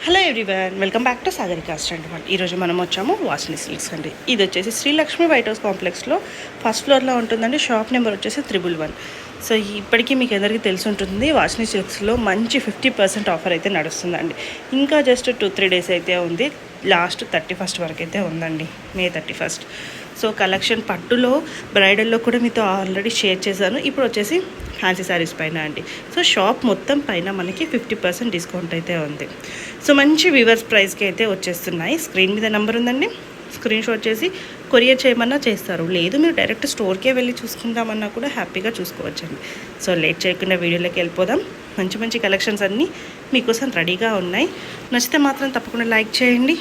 Hello everyone, welcome back to Sagarika stand one. ఈరోజు మనం వచ్చాము వాసిని సిల్క్స్ అండి. ఇది వచ్చేసి శ్రీలక్ష్మి వైట్ హౌస్ కాంప్లెక్స్లో ఫస్ట్ ఫ్లోర్లో ఉంటుందండి. షాప్ నెంబర్ వచ్చేసి 111. సో ఇప్పటికీ మీకు అందరికీ తెలిసి ఉంటుంది, వాసిని సిల్క్స్లో మంచి 50% ఆఫర్ అయితే నడుస్తుందండి. ఇంకా జస్ట్ 2-3 డేస్ అయితే ఉంది. లాస్ట్ 31st వరకు అయితే ఉందండి, May 31st. సో కలెక్షన్ పట్టులో బ్రైడల్లో కూడా మీతో ఆల్రెడీ షేర్ చేశాను. ఇప్పుడు వచ్చేసి ఫ్యాన్సీ శారీస్ పైన అండి. సో షాప్ మొత్తం పైన మనకి 50% డిస్కౌంట్ అయితే ఉంది. సో మంచి వివర్స్ ప్రైస్కి అయితే వచ్చేస్తున్నాయి. స్క్రీన్ మీద నెంబర్ ఉందండి, స్క్రీన్ షాట్ చేసి కొరియర్ చేయమన్నా చేస్తారు. లేదు మీరు డైరెక్ట్ స్టోర్కే వెళ్ళి చూసుకుందామన్నా కూడా హ్యాపీగా చూసుకోవచ్చండి. సో లేట్ చేయకుండా వీడియోలోకి వెళ్ళిపోదాం. మంచి మంచి కలెక్షన్స్ అన్నీ మీకోసం రెడీగా ఉన్నాయి. నచ్చితే మాత్రం తప్పకుండా లైక్ చేయండి.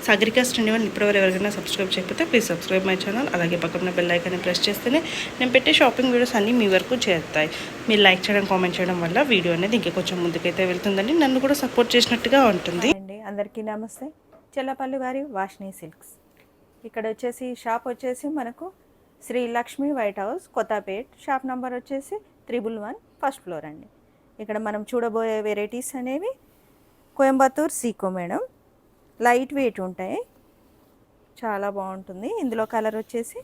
సాగరికా స్టాండ్ వన్ ఇప్పటివరకు ఎవరికైనా సబ్స్క్రైబ్ చేయకపోతే ప్లీజ్ సబ్స్క్రైబ్ మై ఛానల్. అలాగే పక్కన బెల్ ఐకాన్ని ప్రెస్ చేస్తేనే నేను పెట్టే షాపింగ్ వీడియోస్ అన్నీ మీ వరకు చేరుతాయి. మీరు లైక్ చేయడం, కామెంట్ చేయడం వల్ల వీడియో అనేది ఇంకా కొంచెం ముందుకైతే వెళ్తుందండి. నన్ను కూడా సపోర్ట్ చేసినట్టుగా ఉంటుంది అండి. అందరికీ నమస్తే. చెల్లపల్లి వారి వాషిని సిల్క్స్. ఇక్కడ వచ్చేసి షాప్ వచ్చేసి మనకు Shri Lakshmi White House Kothapet. Shop number వచ్చేసి 111 ఫస్ట్ ఫ్లోర్ అండి. ఇక్కడ మనం చూడబోయే వెరైటీస్ అనేవి Coimbatore Seeko madam. Light weight ఉంటాయి, చాలా బాగుంటుంది. ఇందులో కలర్ వచ్చేసి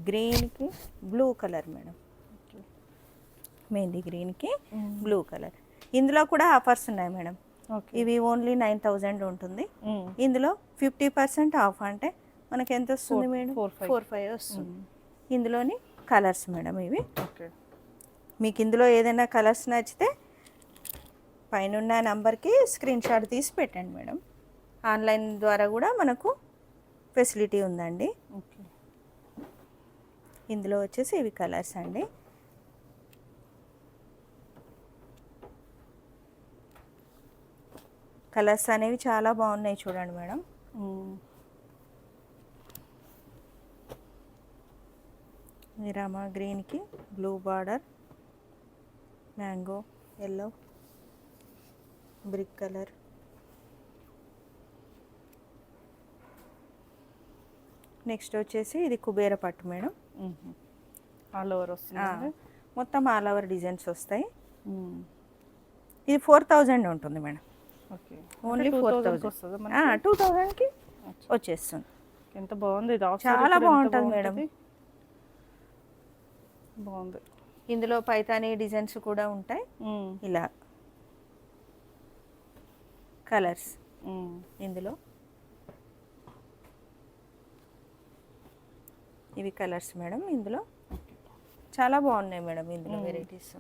గ్రీన్కి బ్లూ కలర్ మేడం, మెహందీ గ్రీన్కి బ్లూ కలర్. ఇందులో కూడా ఆఫర్స్ ఉన్నాయి మేడం. ఇవి ఓన్లీ 9000 ఉంటుంది. ఇందులో 50% ఆఫ్ అంటే మనకి ఎంత వస్తుంది మేడం? 45 వస్తుంది. ఇందులోని కలర్స్ మేడం ఇవి. మీకు ఇందులో ఏదైనా కలర్స్ నచ్చితే పైన నంబర్కి స్క్రీన్ షాట్ తీసి పెట్టండి మేడం. ఆన్లైన్ ద్వారా కూడా మనకు ఫెసిలిటీ ఉందండి. ఇందులో వచ్చేసి ఇవి కలర్స్ అండి. కలర్స్ అనేవి చాలా బాగున్నాయి, చూడండి మేడం. రామా గ్రీన్కి blue border, mango yellow, brick colour. Next వచ్చేసి ఇది కుబేర పట్టు మేడం. ఆల్ ఓవర్ వస్తుంది, మొత్తం ఆల్ ఓవర్ డిజైన్స్ వస్తాయి. ఇది 4000 ఉంటుంది మేడం. ఓన్లీ 2000కి వచ్చేస్తుంది. ఎంత బాగుంది, చాలా బాగుంటుంది మేడం. బాగుంది. ఇందులో పైతానీ డిజైన్స్ కూడా ఉంటాయి. ఇలా కలర్స్ ఇందులో ఇవి కలర్స్ మేడం. ఇందులో చాలా బాగున్నాయి మేడం. ఇందులో వెరైటీస్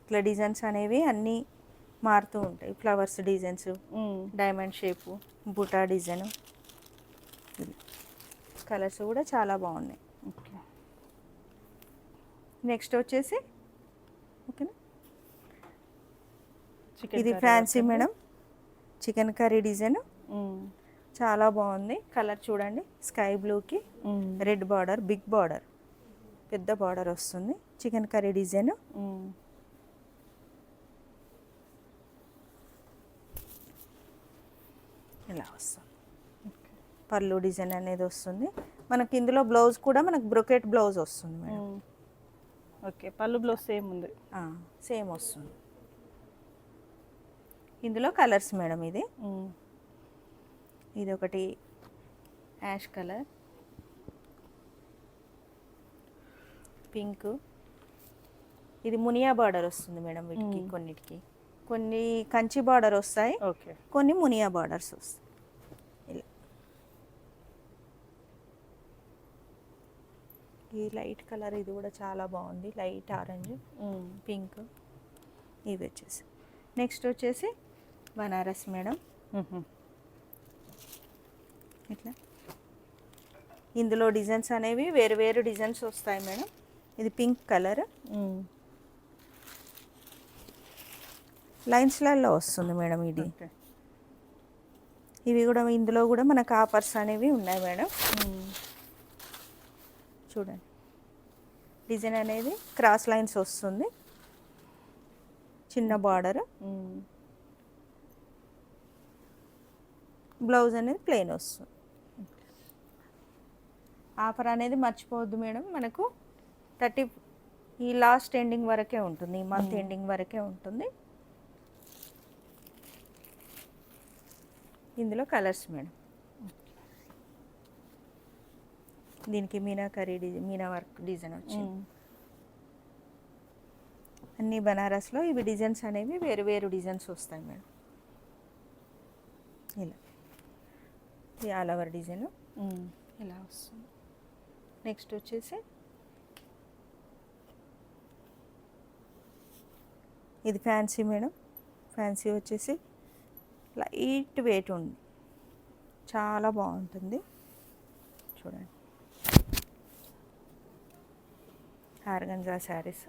ఇట్లా డిజైన్స్ అనేవి అన్నీ మారుతూ ఉంటాయి. ఫ్లవర్స్ డిజైన్స్, డైమండ్ షేపు, బుటా డిజైన్. కలర్స్ కూడా చాలా బాగున్నాయి. నెక్స్ట్ వచ్చేసి ఓకేనా, ఇది fancy madam. Chicken curry design చాలా బాగుంది. కలర్ చూడండి, స్కై బ్లూకి రెడ్ బార్డర్, బిగ్ బార్డర్, పెద్ద బార్డర్ వస్తుంది. Chicken curry design. ఇలా వస్తుంది. పళ్ళు డిజైన్ అనేది వస్తుంది మనకి. ఇందులో బ్లౌజ్ కూడా మనకు బ్రొకెట్ బ్లౌజ్ వస్తుంది మేడం. ఓకే, పళ్ళు బ్లౌజ్ సేమ్ ఉంది, సేమ్ వస్తుంది. ఇందులో కలర్స్ మేడం. ఇది ఒకటి యాష్ కలర్, పింక్. ఇది మునియా బార్డర్ వస్తుంది మేడం. వీటికి కొన్నిటికి కొన్ని కంచి బార్డర్ వస్తాయి, కొన్ని మునియా బార్డర్స్ వస్తాయి. ఇలా ఈ లైట్ కలర్ ఇది కూడా చాలా బాగుంది. Light orange, pink. ఇవి వచ్చేసి నెక్స్ట్ వచ్చేసి బనారస్ మేడం. ఇట్లా ఇందులో డిజైన్స్ అనేవి వేరు వేరు డిజైన్స్ వస్తాయి మేడం. ఇది పింక్ కలర్, లైన్స్లలో వస్తుంది మేడం. ఇది ఇవి కూడా ఇందులో కూడా మనకు ఆఫర్స్ అనేవి ఉన్నాయి మేడం. చూడండి, డిజైన్ అనేది క్రాస్ లైన్స్ వస్తుంది, చిన్న బార్డర్. బ్లౌజ్ అనేది ప్లెయిన్ వస్తుంది. ఆఫర్ అనేది మర్చిపోవద్దు మేడం. మనకు 30 ఈ లాస్ట్ ఎండింగ్ వరకే ఉంటుంది, ఈ మంత్ ఎండింగ్ వరకే ఉంటుంది. ఇందులో కలర్స్ మేడం. దీనికి meenakari design, Meena work design వచ్చింది. అన్ని బనారస్లో ఇవి డిజైన్స్ అనేవి వేరు వేరు డిజైన్స్ వస్తాయి మేడం. ఇలా ఇది ఆల్ ఓవర్ డిజైన్ ఇలా వస్తుంది. నెక్స్ట్ వచ్చేసి ఇది ఫ్యాన్సీ మేడం. ఫ్యాన్సీ వచ్చేసి లైట్ వెయిట్ ఉంది, చాలా బాగుంటుంది. చూడండి, ఆర్గంజా శారీస్.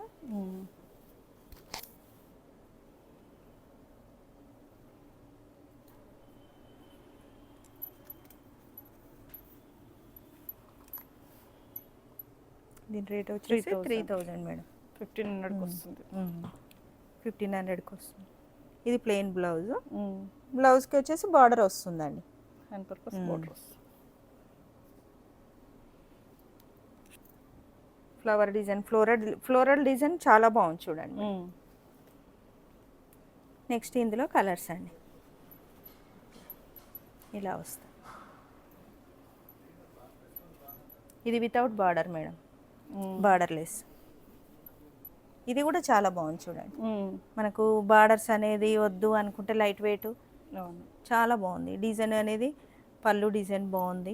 దీని రేట్ వచ్చేసి 3000 మేడం. 1500కి వస్తుంది. 1500కి వస్తుంది. ఇది ప్లెయిన్ బ్లౌజ్. బ్లౌజ్కి వచ్చేసి బార్డర్ వస్తుందండి, హ్యాండ్ పర్పస్ బోర్డర్ వస్తుంది. ఫ్లవర్ డిజైన్, ఫ్లోరల్ డిజైన్ చాలా బాగుంది చూడండి. నెక్స్ట్ ఇందులో కలర్స్ అండి ఇలా వస్తాయి. ఇది వితౌట్ బార్డర్ మేడం, బార్డర్లెస్. ఇది కూడా చాలా బాగుంది చూడండి. మనకు బార్డర్స్ అనేది వద్దు అనుకుంటే లైట్ వెయిట్, చాలా బాగుంది. డిజైన్ అనేది పళ్ళు డిజైన్ బాగుంది.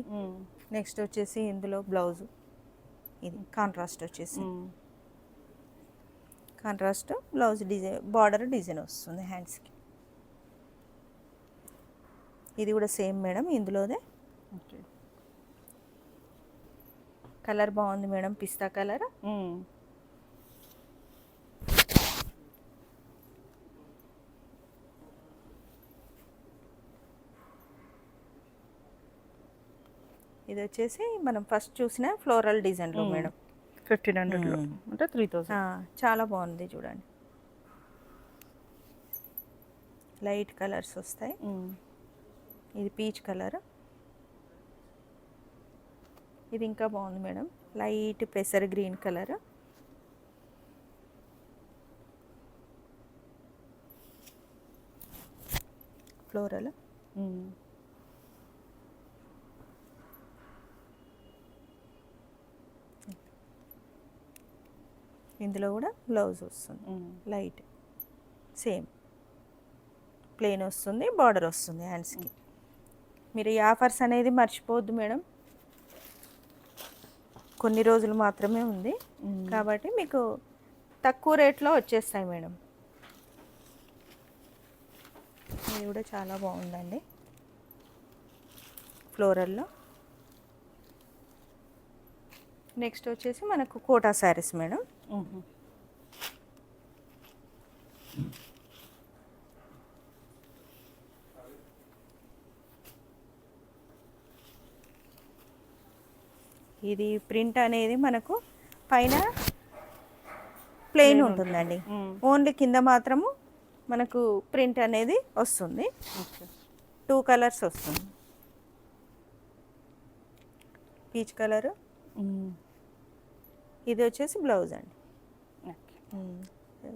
నెక్స్ట్ వచ్చేసి ఇందులో బ్లౌజ్, ఇది కాంట్రాస్ట్ వచ్చేసి contrast blouse design, border design వస్తుంది హ్యాండ్స్కి. ఇది కూడా సేమ్ మేడం ఇందులోదే. కలర్ బాగుంది మేడం, పిస్తా కలర్. ఇది వచ్చేసి మనం ఫస్ట్ చూసిన ఫ్లోరల్ డిజైన్లో మేడం. 1500లో అంటే 3000. చాలా బాగుంది చూడండి, లైట్ కలర్స్ వస్తాయి. ఇది పీచ్ కలర్. ఇది ఇంకా బాగుంది మేడం, లైట్ పెసర్ గ్రీన్ కలర్. ఫ్లోరల్. ఇందులో కూడా బ్లౌజ్ వస్తుంది లైట్, సేమ్ ప్లెయిన్ వస్తుంది, బార్డర్ వస్తుంది హ్యాండ్స్కి. మీరు ఈ ఆఫర్స్ అనేది మర్చిపోవద్దు మేడం, కొన్ని రోజులు మాత్రమే ఉంది కాబట్టి మీకు తక్కువ రేట్లో వచ్చేస్తాయి మేడం. ఇది కూడా చాలా బాగుందండి, ఫ్లోరల్లో. నెక్స్ట్ వచ్చేసి మనకు కోటా శారీస్ మేడం. ఇది ప్రింట్ అనేది మనకు పైన ప్లెయిన్ ఉంటుందండి, ఓన్లీ కింద మాత్రము మనకు ప్రింట్ అనేది వస్తుంది. 2 కలర్స్ వస్తుంది, పీచ్ కలరు. ఇది వచ్చేసి బ్లౌజ్ అండి.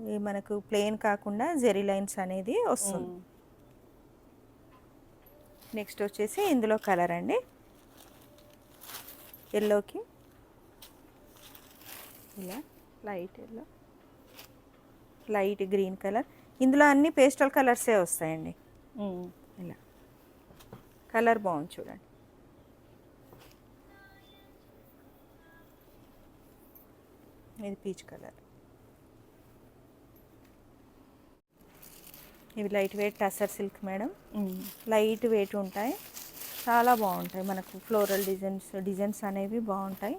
ఇది మనకు ప్లెయిన్ కాకుండా జెరీ లైన్స్ అనేది వస్తుంది. నెక్స్ట్ వచ్చేసి ఇందులో కలర్ అండి, ఎల్లోకి ఇలా light yellow, light green colour. ఇందులో అన్ని పేస్టల్ కలర్సే వస్తాయండి. ఇలా కలర్ బాగుంది చూడండి. ఇది పీచ్ కలర్. ఇవి light weight tussar silk madam, light weight ఉంటాయి, చాలా బాగుంటాయి. మనకు ఫ్లోరల్ డిజైన్స్ అనేవి బాగుంటాయి.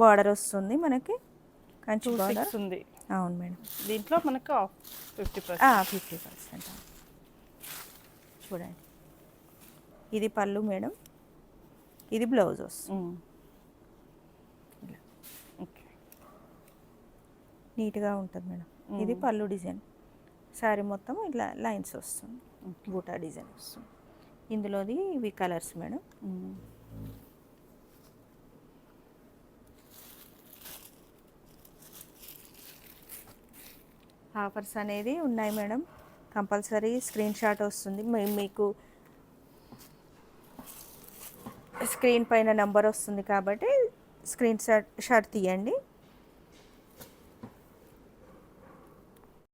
బార్డర్ వస్తుంది మనకి, కంచి బార్డర్ ఉంది. అవును మేడం. దీంట్లో మనకు 50%. 50%. చూడండి, ఇది పళ్ళు మేడం, ఇది బ్లౌజ్ వస్తుంది. ఇలా నీట్గా ఉంటుంది మేడం. ఇది పళ్ళు డిజైన్, శారీ మొత్తం ఇట్లా లైన్స్ వస్తుంది, బూటా డిజైన్ వస్తుంది. ఇందులోది ఇవి కలర్స్ మేడం. ఆఫర్స్ అనేది ఉన్నాయి మేడం, కంపల్సరీ స్క్రీన్ షాట్ వస్తుంది. మీకు స్క్రీన్ పైన నెంబర్ వస్తుంది కాబట్టి స్క్రీన్ షాట్ తీయండి.